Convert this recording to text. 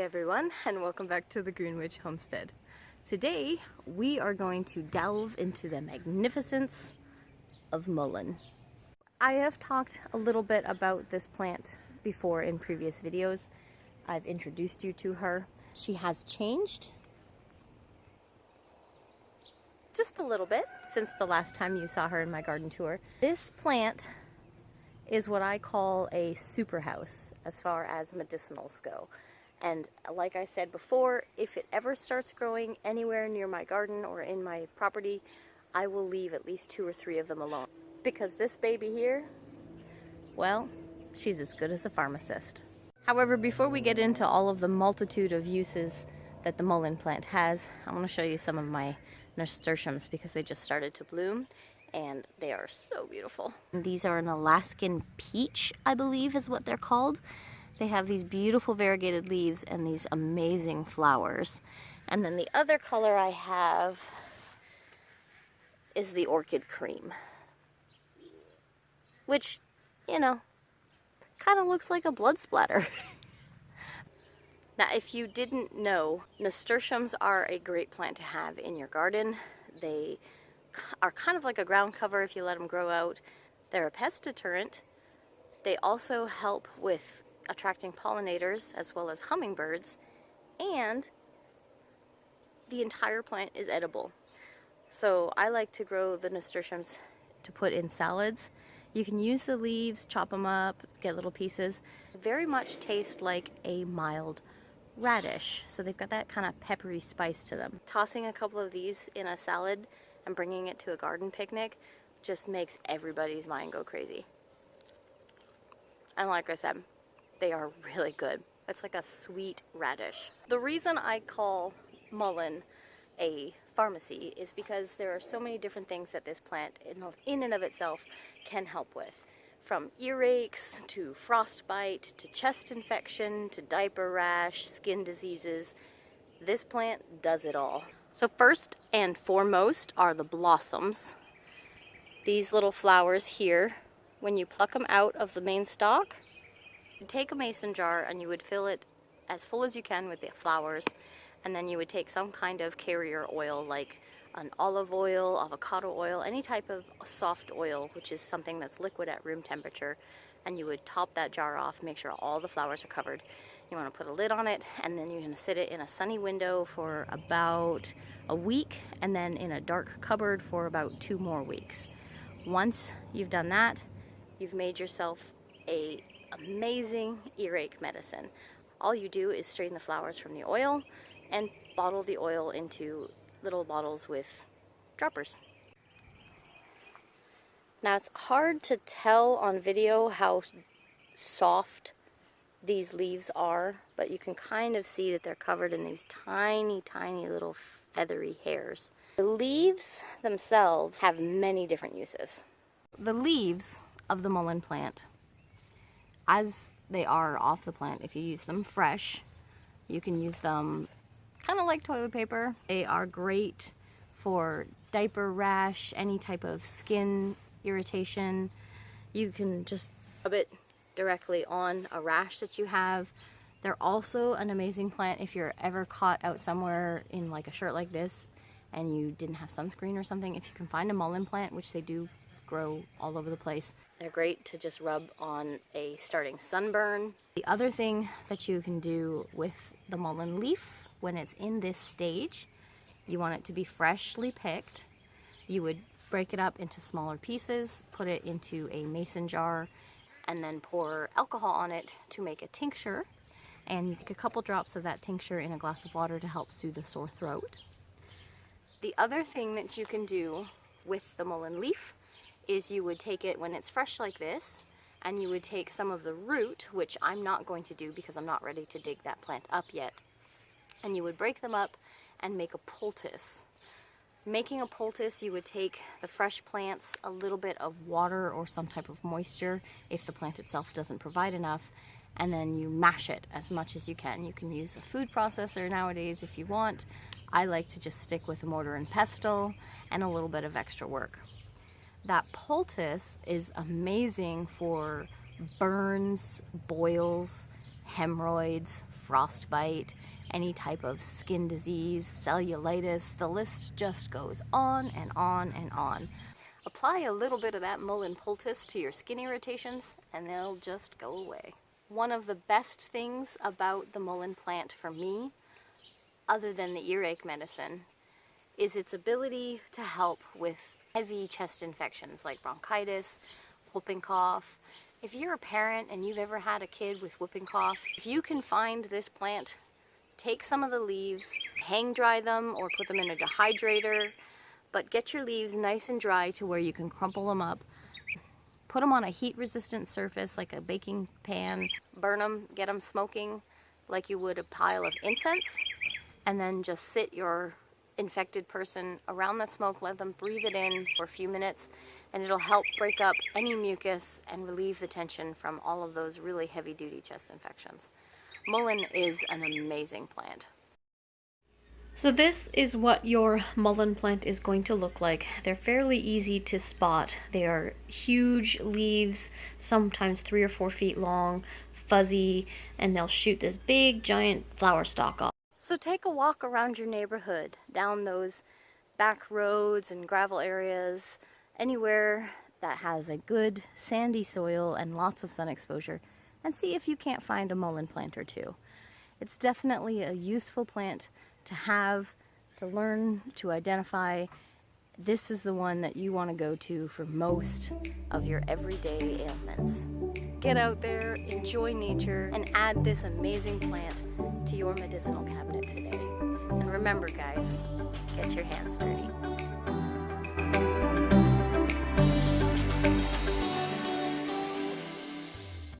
everyone, and welcome back to the Greenwich Homestead. Today we are going to delve into the magnificence of mullein. I have talked a little bit about this plant before in previous videos. I've introduced you to her. She has changed just a little bit since the last time you saw her in my garden tour. This plant is what I call a super house as far as medicinals go. And like I said before, if it ever starts growing anywhere near my garden or in my property, I will leave at least 2 or 3 of them alone. Because this baby here, well, she's as good as a pharmacist. However, before we get into all of the multitude of uses that the mullein plant has, I want to show you some of my nasturtiums because they just started to bloom and they are so beautiful. These are an Alaskan peach, I believe is what they're called. They have these beautiful variegated leaves and these amazing flowers. And then the other color I have is the orchid cream, which, you know, kind of looks like a blood splatter. Now, if you didn't know, nasturtiums are a great plant to have in your garden. They are kind of like a ground cover if you let them grow out. They're a pest deterrent. They also help with attracting pollinators as well as hummingbirds, and the entire plant is edible. So I like to grow the nasturtiums to put in salads. You can use the leaves, chop them up, get little pieces. Very much taste like a mild radish. So they've got that kind of peppery spice to them. Tossing a couple of these in a salad and bringing it to a garden picnic just makes everybody's mind go crazy. And like I said, they are really good. It's like a sweet radish. The reason I call mullein a pharmacy is because there are so many different things that this plant in and of itself can help with. From earaches to frostbite to chest infection to diaper rash, skin diseases. This plant does it all. So first and foremost are the blossoms. These little flowers here, when you pluck them out of the main stalk, you take a mason jar and you would fill it as full as you can with the flowers, and then you would take some kind of carrier oil like an olive oil, avocado oil, any type of soft oil, which is something that's liquid at room temperature, and you would top that jar off, make sure all the flowers are covered. You want to put a lid on it, and then you're going to sit it in a sunny window for about a week, and then in a dark cupboard for about 2 more weeks. Once you've done that, you've made yourself a amazing earache medicine. All you do is strain the flowers from the oil and bottle the oil into little bottles with droppers. Now, it's hard to tell on video how soft these leaves are, but you can kind of see that they're covered in these tiny, tiny little feathery hairs. The leaves themselves have many different uses. The leaves of the mullein plant, as they are off the plant, if you use them fresh, you can use them kind of like toilet paper. They are great for diaper rash, any type of skin irritation. You can just rub it directly on a rash that you have. They're also an amazing plant if you're ever caught out somewhere in like a shirt like this and you didn't have sunscreen or something. If you can find a mullein plant, which they do grow all over the place, they're great to just rub on a starting sunburn. The other thing that you can do with the mullein leaf, when it's in this stage, you want it to be freshly picked. You would break it up into smaller pieces, put it into a mason jar, and then pour alcohol on it to make a tincture. And you take a couple drops of that tincture in a glass of water to help soothe a sore throat. The other thing that you can do with the mullein leaf is you would take it when it's fresh like this, and you would take some of the root, which I'm not going to do because I'm not ready to dig that plant up yet, and you would break them up and make a poultice. Making a poultice, you would take the fresh plants, a little bit of water or some type of moisture if the plant itself doesn't provide enough, and then you mash it as much as you can. You can use a food processor nowadays if you want. I like to just stick with a mortar and pestle and a little bit of extra work. That poultice is amazing for burns, boils, hemorrhoids, frostbite, any type of skin disease, cellulitis. The list just goes on and on and on. Apply a little bit of that Mullein poultice to your skin irritations and they'll just go away. One of the best things about the mullein plant for me, other than the earache medicine, is its ability to help with heavy chest infections like bronchitis, whooping cough. If you're a parent and you've ever had a kid with whooping cough, if you can find this plant, take some of the leaves, hang dry them or put them in a dehydrator, but get your leaves nice and dry to where you can crumple them up. Put them on a heat-resistant surface like a baking pan, burn them, get them smoking like you would a pile of incense, and then just sit your infected person around that smoke, let them breathe it in for a few minutes, and it'll help break up any mucus and relieve the tension from all of those really heavy-duty chest infections. Mullein is an amazing plant. So this is what your mullein plant is going to look like. They're fairly easy to spot. They are huge leaves, sometimes 3 or 4 feet long, fuzzy, and they'll shoot this big giant flower stalk off. So take a walk around your neighborhood, down those back roads and gravel areas, anywhere that has a good sandy soil and lots of sun exposure, and see if you can't find a mullein plant or two. It's definitely a useful plant to have, to learn, to identify. This is the one that you want to go to for most of your everyday ailments. Get out there, enjoy nature, and add this amazing plant to your medicinal cabinet today. And remember guys, get your hands dirty.